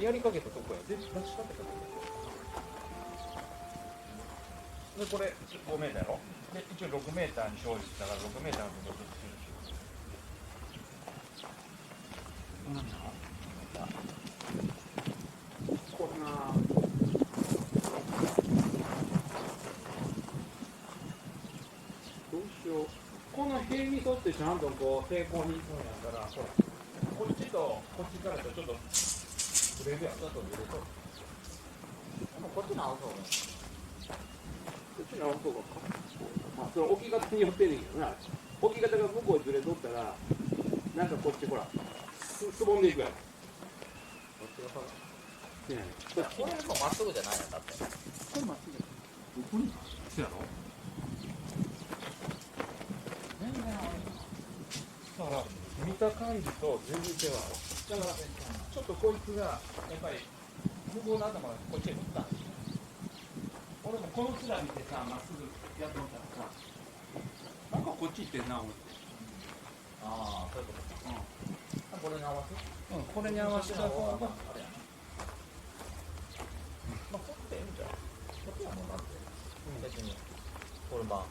やりかけたとこやで出しかけたとこでこれ5メーターやろで一応6メーターに表示したから6メーターのところでこんなどうしようこの辺に沿ってちゃんとこう平行に行くんやったらほらこっちとこっちからとちょっとブレるやんちょっとブレそうこっち直そう。こっち直そうかまあその置き方によってんねんけどな置き方が向こうにずれとったらなんかこっちほらすぼんでいくやんこっちがそうねだ。これもまっすぐじゃないやんだって。これまっすぐどこにそうやろ全然だから見た感じと全然違うだからちょっとこいつがやっぱり向こうの頭がこっちへ向ったんですよ俺もこの面見てさまっすぐやってもったらさなんかこっち行ってんな思ってああ、そういうことか。これに合わせこれに合わせた方があれやな。まあ、こっちでいいんじゃん。こっちはもうだって、別に、これまあ、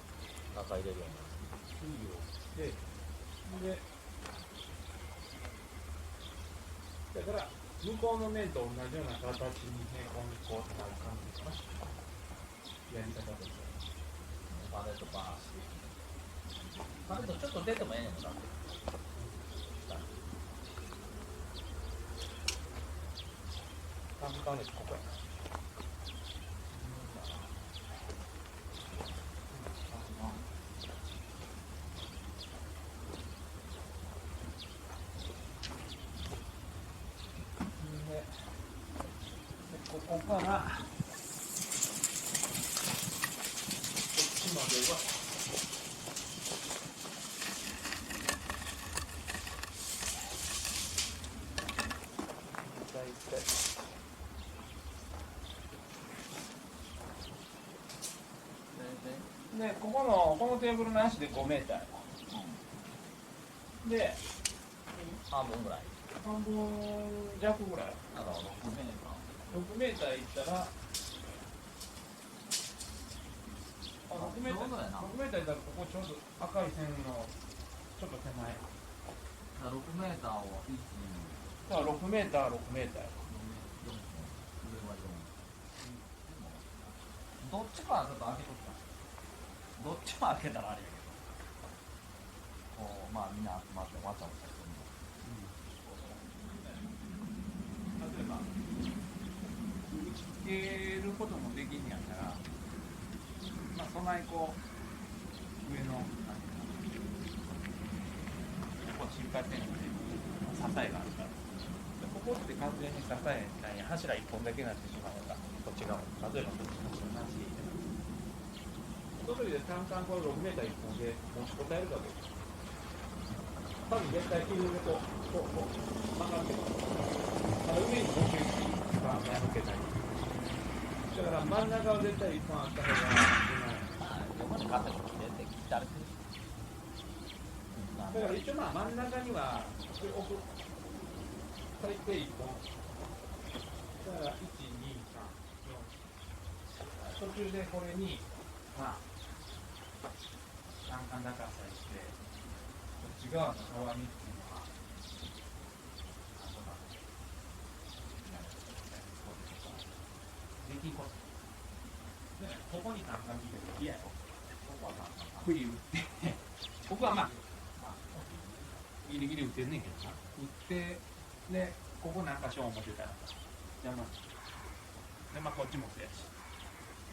中入れるよういいよでだから向こうの面と同じような形に平行にこうなる感じかなやり方としてな。パレットバース。パレットちょっと出てもええねんだって。簡単ですここやなここからこっちまでは大体でこのテーブルの足で5メーターやで半分ぐらい。半分弱ぐらいだから6メーター。 6メーターいったら6メーターちょうどやな。 6メーターいったらここちょうど赤い線のちょっと手前6メーターを1、だから6メーター6メーターやどっちかはちょっと開けとくか。どっちも開けたらあれやけど。こう、まあみんな集まってわちゃわちゃするの。例えば打ち付けることもできんやったらまあそないこう上のここ心配せんので支えがあるからでここって完全に支えない柱1本だけになってしまうからこっち側例えばこっちの人なしでいいじゃないその時で単々これ6メーター1本で持ちこたえるかどうか多分絶対基準でこう曲がってる上にもう一個が抜けたりだから真ん中は絶対1本あった方がここにカフェと出てきたりする。だから一応まあ真ん中には置く最低1本だから1、2、3、4途中でこれにまあ単管高さにしてこっち側の側にっていうのはできんことでここに単管見ても嫌やろここはな、杭打ってここはまあギリギリ打ってんねんけどな打ってでここなんかしょう思ってたら邪魔でまあこっちもそうやし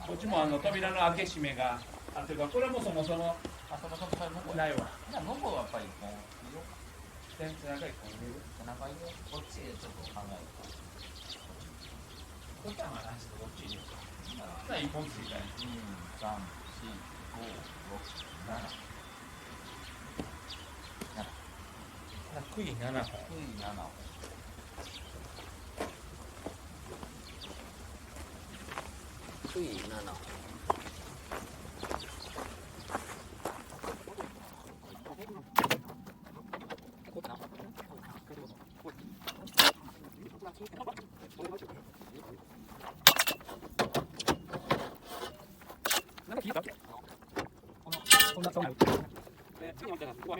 こっちも扉の開け閉めがあっていうかこれもそもそもあ、そもそもそれ向こうないわいや、向こうはやっぱりこう、いいよ。背中一本入れる背中いいよ。こっちへちょっと考えると。こっちはまあなしでこっち入れるさあ一本ついたり2、3、4、5、6、7。杭7本9、7本。杭7本。こっち you